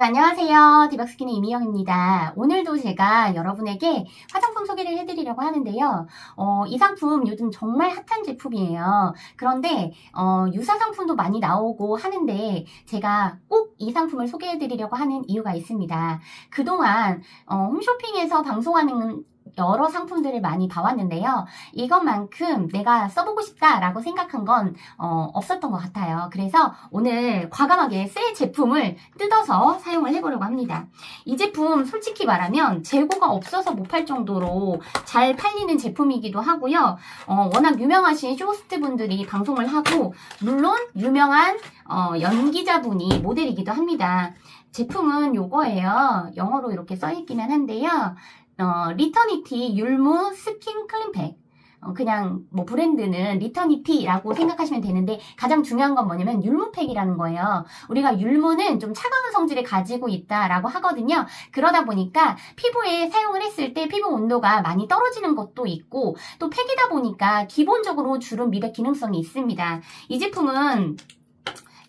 안녕하세요. 디박스킨의 이미영입니다. 오늘도 제가 여러분에게 화장품 소개를 해드리려고 하는데요. 이 상품 요즘 정말 핫한 제품이에요. 그런데 유사 상품도 많이 나오고 하는데 제가 꼭 이 상품을 소개해드리려고 하는 이유가 있습니다. 그동안 홈쇼핑에서 방송하는 여러 상품들을 많이 봐왔는데요. 이것만큼 내가 써보고 싶다라고 생각한 건 없었던 것 같아요. 그래서 오늘 과감하게 새 제품을 뜯어서 사용을 해보려고 합니다. 이 제품 솔직히 말하면 재고가 없어서 못 팔 정도로 잘 팔리는 제품이기도 하고요. 워낙 유명하신 쇼호스트 분들이 방송을 하고 물론 유명한 연기자분이 모델이기도 합니다. 제품은 요거예요. 영어로 이렇게 써있기는 한데요. 리터니티 율무 스킨 클린팩. 그냥 뭐 브랜드는 리터니티라고 생각하시면 되는데 가장 중요한 건 뭐냐면 율무팩이라는 거예요. 우리가 율무는 좀 차가운 성질을 가지고 있다라고 하거든요. 그러다 보니까 피부에 사용을 했을 때 피부 온도가 많이 떨어지는 것도 있고 또 팩이다 보니까 기본적으로 주름 미백 기능성이 있습니다. 이 제품은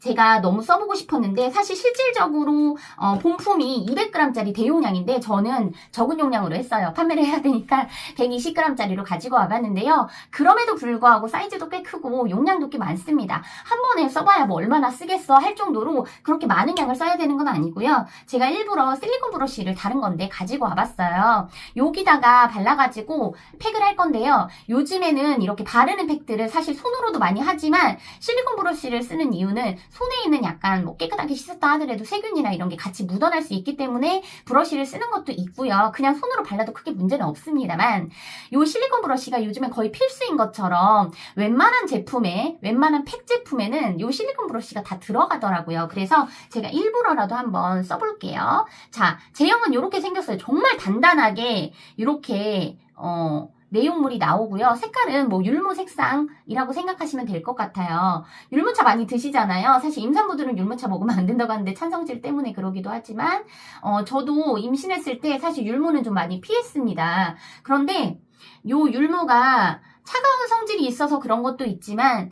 제가 너무 써보고 싶었는데 사실 실질적으로 본품이 200g짜리 대용량인데 저는 적은 용량으로 했어요. 판매를 해야 되니까 120g짜리로 가지고 와봤는데요. 그럼에도 불구하고 사이즈도 꽤 크고 용량도 꽤 많습니다. 한 번에 써봐야 뭐 얼마나 쓰겠어 할 정도로 그렇게 많은 양을 써야 되는 건 아니고요. 제가 일부러 실리콘 브러쉬를 다른 건데 가지고 와봤어요. 여기다가 발라가지고 팩을 할 건데요. 요즘에는 이렇게 바르는 팩들을 사실 손으로도 많이 하지만 실리콘 브러쉬를 쓰는 이유는 손에 있는 약간 뭐 깨끗하게 씻었다 하더라도 세균이나 이런 게 같이 묻어날 수 있기 때문에 브러쉬를 쓰는 것도 있고요. 그냥 손으로 발라도 크게 문제는 없습니다만 이 실리콘 브러쉬가 요즘에 거의 필수인 것처럼 웬만한 제품에 웬만한 팩 제품에는 이 실리콘 브러쉬가 다 들어가더라고요. 그래서 제가 일부러라도 한번 써볼게요. 자, 제형은 이렇게 생겼어요. 정말 단단하게 이렇게 내용물이 나오고요. 색깔은 뭐 율무 색상이라고 생각하시면 될 것 같아요. 율무차 많이 드시잖아요. 사실 임산부들은 율무차 먹으면 안 된다고 하는데 찬성질 때문에 그러기도 하지만 저도 임신했을 때 사실 율무는 좀 많이 피했습니다. 그런데 요 율무가 차가운 성질이 있어서 그런 것도 있지만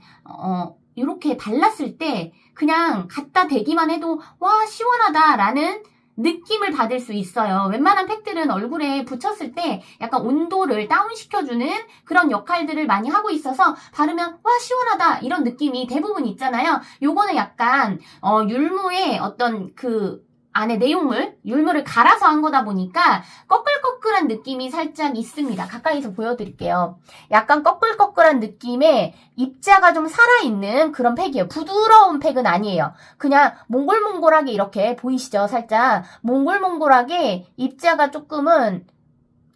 이렇게 발랐을 때 그냥 갖다 대기만 해도 와 시원하다라는 느낌을 받을 수 있어요. 웬만한 팩들은 얼굴에 붙였을 때 약간 온도를 다운시켜주는 그런 역할들을 많이 하고 있어서 바르면 와 시원하다 이런 느낌이 대부분 있잖아요. 요거는 약간 율무의 어떤 그 안에 내용물, 율무를 갈아서 한 거다 보니까 꺼끌꺼끌한 느낌이 살짝 있습니다. 가까이서 보여드릴게요. 약간 꺼끌꺼끌한 느낌의 입자가 좀 살아있는 그런 팩이에요. 부드러운 팩은 아니에요. 그냥 몽골몽골하게 이렇게 보이시죠? 살짝 몽골몽골하게 입자가 조금은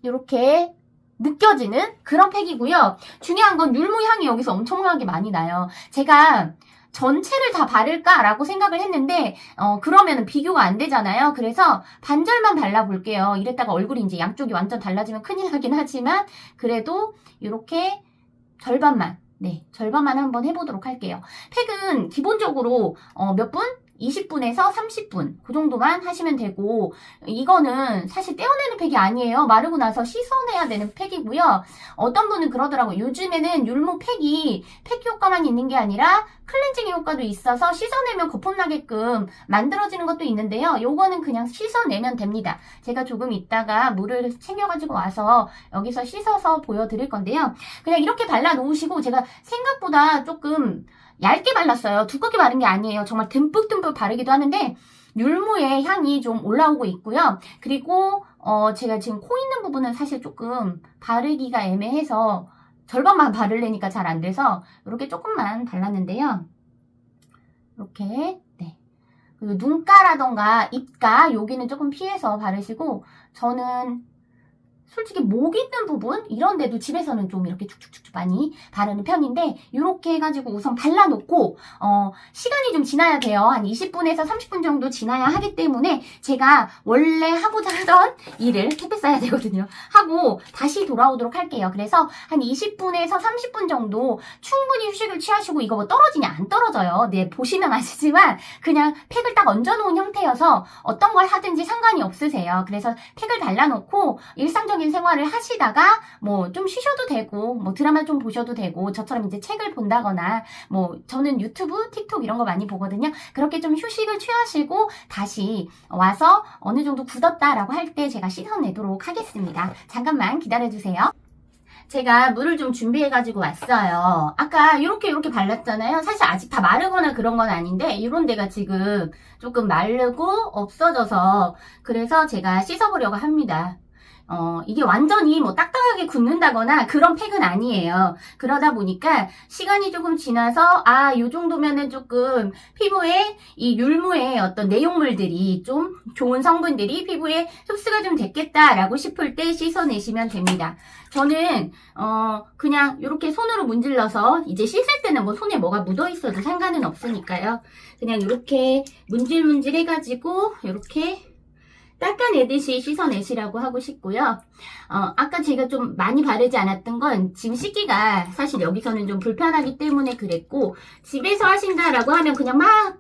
이렇게 느껴지는 그런 팩이고요. 중요한 건 율무 향이 여기서 엄청나게 많이 나요. 제가 전체를 다 바를까라고 생각을 했는데 그러면 비교가 안 되잖아요. 그래서 반절만 발라볼게요. 이랬다가 얼굴이 이제 양쪽이 완전 달라지면 큰일 나긴 하지만 그래도 이렇게 절반만 절반만 한번 해보도록 할게요. 팩은 기본적으로 몇 분? 20분에서 30분 그 정도만 하시면 되고 이거는 사실 떼어내는 팩이 아니에요. 마르고 나서 씻어내야 되는 팩이고요. 어떤 분은 그러더라고요. 요즘에는 율무 팩이 팩 효과만 있는 게 아니라 클렌징 효과도 있어서 씻어내면 거품 나게끔 만들어지는 것도 있는데요. 요거는 그냥 씻어내면 됩니다. 제가 조금 이따가 물을 챙겨가지고 와서 여기서 씻어서 보여드릴 건데요. 그냥 이렇게 발라 놓으시고 제가 생각보다 조금 얇게 발랐어요. 두껍게 바른 게 아니에요. 정말 듬뿍듬뿍 바르기도 하는데 율무의 향이 좀 올라오고 있고요. 그리고 제가 지금 코 있는 부분은 사실 조금 바르기가 애매해서 절반만 바르려니까 잘 안 돼서 이렇게 조금만 발랐는데요. 이렇게 그리고 눈가라던가 입가 여기는 조금 피해서 바르시고 저는 솔직히 목 있는 부분 이런 데도 집에서는 좀 이렇게 축축축축 많이 바르는 편인데 이렇게 해가지고 우선 발라놓고 시간이 좀 지나야 돼요. 한 20분에서 30분 정도 지나야 하기 때문에 제가 원래 하고자 하던 일을 택배 써야 되거든요. 하고 다시 돌아오도록 할게요. 그래서 한 20분에서 30분 정도 충분히 휴식을 취하시고 이거 뭐 떨어지냐 안 떨어져요. 네 보시면 아시지만 그냥 팩을 딱 얹어놓은 형태여서 어떤 걸 하든지 상관이 없으세요. 그래서 팩을 발라놓고 일상적인 일상적인 생활을 하시다가 뭐 좀 쉬셔도 되고 뭐 드라마 좀 보셔도 되고 저처럼 이제 책을 본다거나 뭐 저는 유튜브, 틱톡 이런 거 많이 보거든요. 그렇게 좀 휴식을 취하시고 다시 와서 어느 정도 굳었다라고 할 때 제가 씻어내도록 하겠습니다. 잠깐만 기다려주세요. 제가 물을 좀 준비해가지고 왔어요. 아까 이렇게 발랐잖아요. 사실 아직 다 마르거나 그런 건 아닌데 이런 데가 지금 조금 마르고 없어져서 그래서 제가 씻어보려고 합니다. 이게 완전히 뭐 딱딱하게 굳는다거나 그런 팩은 아니에요. 그러다 보니까 시간이 조금 지나서 요 정도면은 조금 피부에 이 율무의 어떤 내용물들이 좀 좋은 성분들이 피부에 흡수가 좀 됐겠다라고 싶을 때 씻어내시면 됩니다. 저는 그냥 이렇게 손으로 문질러서 이제 씻을 때는 뭐 손에 뭐가 묻어 있어도 상관은 없으니까요. 그냥 이렇게 문질문질 해가지고 이렇게 닦아내듯이 씻어내시라고 하고 싶고요. 아까 제가 좀 많이 바르지 않았던 건 짐 씻기가 사실 여기서는 좀 불편하기 때문에 그랬고 집에서 하신다라고 하면 그냥 막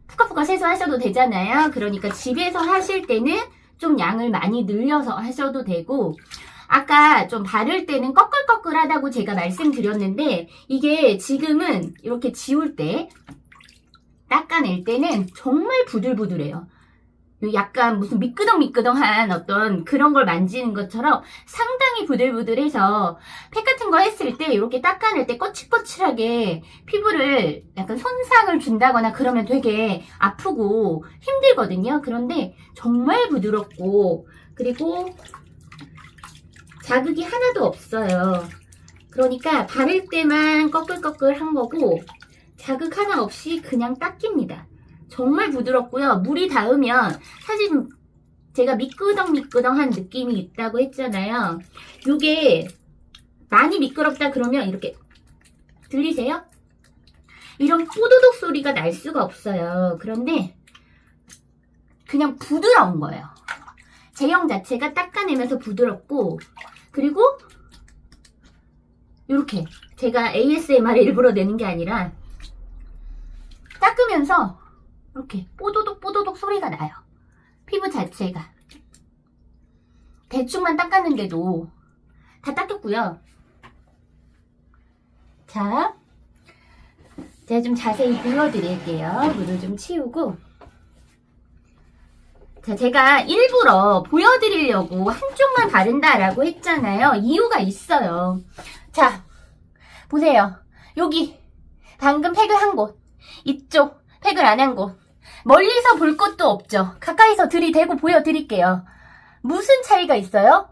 푸카푸카 세수하셔도 되잖아요. 그러니까 집에서 하실 때는 좀 양을 많이 늘려서 하셔도 되고 아까 좀 바를 때는 꺼끌꺼끌하다고 제가 말씀드렸는데 이게 지금은 이렇게 지울 때 닦아낼 때는 정말 부들부들해요. 약간 무슨 미끄덩미끄덩한 어떤 그런 걸 만지는 것처럼 상당히 부들부들해서 팩 같은 거 했을 때 이렇게 닦아낼 때 거칠거칠하게 피부를 약간 손상을 준다거나 그러면 되게 아프고 힘들거든요. 그런데 정말 부드럽고 그리고 자극이 하나도 없어요. 그러니까 바를 때만 꺼끌꺼끌한 거고 자극 하나 없이 그냥 닦입니다. 정말 부드럽고요. 물이 닿으면 사실 제가 미끄덩미끄덩한 느낌이 있다고 했잖아요. 이게 많이 미끄럽다 그러면 이렇게 들리세요? 이런 뽀도독 소리가 날 수가 없어요. 그런데 그냥 부드러운 거예요. 제형 자체가 닦아내면서 부드럽고 그리고 이렇게 제가 ASMR을 일부러 내는 게 아니라 닦으면서 이렇게 뽀도독 소리가 나요. 피부 자체가 대충만 닦았는데도 다 닦였고요. 자, 제가 좀 자세히 보여드릴게요. 물을 좀 치우고 자, 제가 일부러 보여드리려고 한쪽만 바른다라고 했잖아요. 이유가 있어요. 자, 보세요. 여기 방금 팩을 한 곳, 이쪽 팩을 안 한 곳. 멀리서 볼 것도 없죠. 가까이서 들이대고 보여드릴게요. 무슨 차이가 있어요?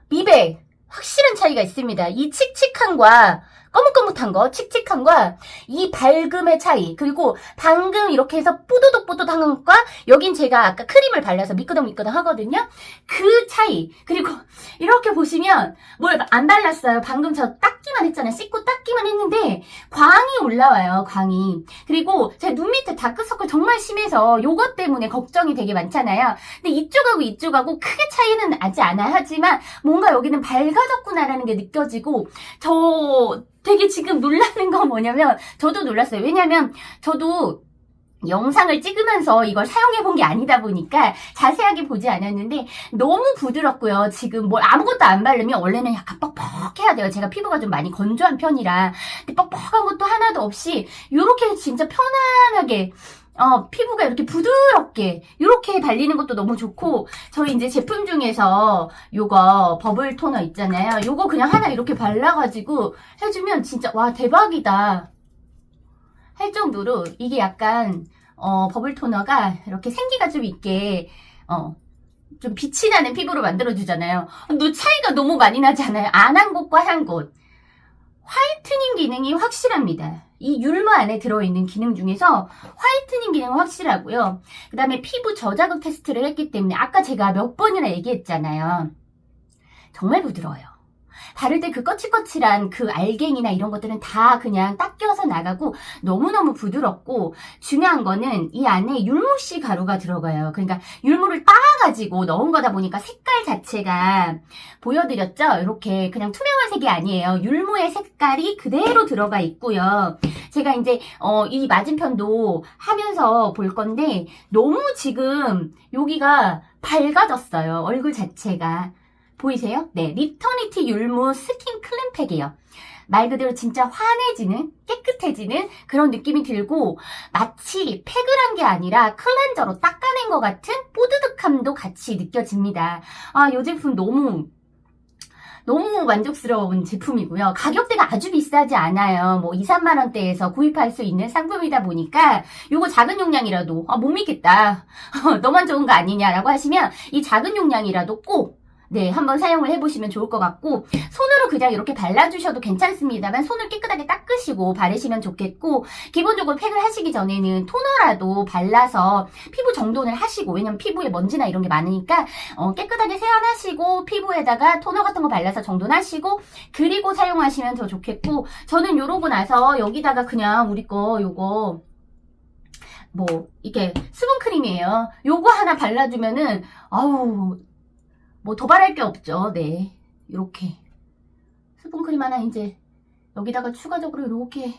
미백. 확실한 차이가 있습니다. 이 칙칙함과 거뭇거뭇한 거, 칙칙함과 이 밝음의 차이, 그리고 방금 이렇게 해서 뽀도독뽀도독한 것과 여긴 제가 아까 크림을 발라서 미끄덩미끄덩 하거든요. 그 차이, 그리고 이렇게 보시면 뭘 안 발랐어요. 방금 저 닦기만 했잖아요. 씻고 닦기만 했는데 광이 올라와요. 광이. 그리고 제 눈 밑에 다크서클 정말 심해서 요것 때문에 걱정이 되게 많잖아요. 근데 이쪽하고 이쪽하고 크게 차이는 나지 않아요. 하지만 뭔가 여기는 밝아졌구나라는 게 느껴지고 저 되게 지금 놀라는 건 뭐냐면 저도 놀랐어요. 왜냐면 저도 영상을 찍으면서 이걸 사용해 본 게 아니다 보니까 자세하게 보지 않았는데 너무 부드럽고요. 지금 뭘 아무것도 안 바르면 원래는 약간 뻑뻑해야 돼요. 제가 피부가 좀 많이 건조한 편이라 근데 뻑뻑한 것도 하나도 없이 이렇게 진짜 편안하게 피부가 이렇게 부드럽게 이렇게 발리는 것도 너무 좋고 저희 이제 제품 중에서 요거 버블 토너 있잖아요. 요거 그냥 하나 이렇게 발라가지고 해주면 진짜 와 대박이다 할 정도로 이게 약간 버블 토너가 이렇게 생기가 좀 있게 좀 빛이 나는 피부로 만들어주잖아요. 너 차이가 너무 많이 나지 않아요? 안 한 곳과 한 곳. 화이트닝 기능이 확실합니다. 이 율무 안에 들어있는 기능 중에서 화이트닝 기능은 확실하고요. 그 다음에 피부 저자극 테스트를 했기 때문에 아까 제가 몇 번이나 얘기했잖아요. 정말 부드러워요. 바를 때 그 거칠거칠한 그 알갱이나 이런 것들은 다 그냥 닦여서 나가고 너무너무 부드럽고 중요한 거는 이 안에 율무씨 가루가 들어가요. 그러니까 율무를 따가지고 넣은 거다 보니까 색깔 자체가 보여드렸죠? 이렇게 그냥 투명한 색이 아니에요. 율무의 색깔이 그대로 들어가 있고요. 제가 이제 이 맞은편도 하면서 볼 건데 너무 지금 여기가 밝아졌어요. 얼굴 자체가. 보이세요? 네, 리터니티 율무 스킨 클린팩이에요. 말 그대로 진짜 환해지는, 깨끗해지는 그런 느낌이 들고 마치 팩을 한 게 아니라 클렌저로 닦아낸 것 같은 뽀드득함도 같이 느껴집니다. 아, 이 제품 너무 만족스러운 제품이고요. 가격대가 아주 비싸지 않아요. 뭐 2, 3만 원대에서 구입할 수 있는 상품이다 보니까 요거 작은 용량이라도 못 믿겠다. 너만 좋은 거 아니냐라고 하시면 이 작은 용량이라도 꼭 네, 한번 사용을 해보시면 좋을 것 같고 손으로 그냥 이렇게 발라주셔도 괜찮습니다만 손을 깨끗하게 닦으시고 바르시면 좋겠고 기본적으로 팩을 하시기 전에는 토너라도 발라서 피부 정돈을 하시고 왜냐면 피부에 먼지나 이런 게 많으니까 깨끗하게 세안하시고 피부에다가 토너 같은 거 발라서 정돈하시고 그리고 사용하시면 더 좋겠고 저는 요러고 나서 여기다가 그냥 우리 거 요거 뭐 이게 수분크림이에요. 요거 하나 발라주면은 아우 뭐 도발할 게 없죠. 네, 이렇게 수분크림 하나 이제 여기다가 추가적으로 이렇게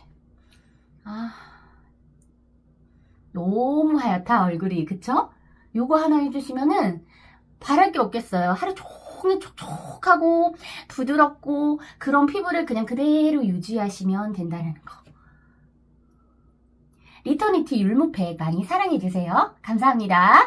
너무 하얗다 얼굴이 그쵸? 요거 하나 해주시면은 바랄 게 없겠어요. 하루 종일 촉촉하고 부드럽고 그런 피부를 그냥 그대로 유지하시면 된다는 거. 리터니티 율무팩 많이 사랑해주세요. 감사합니다.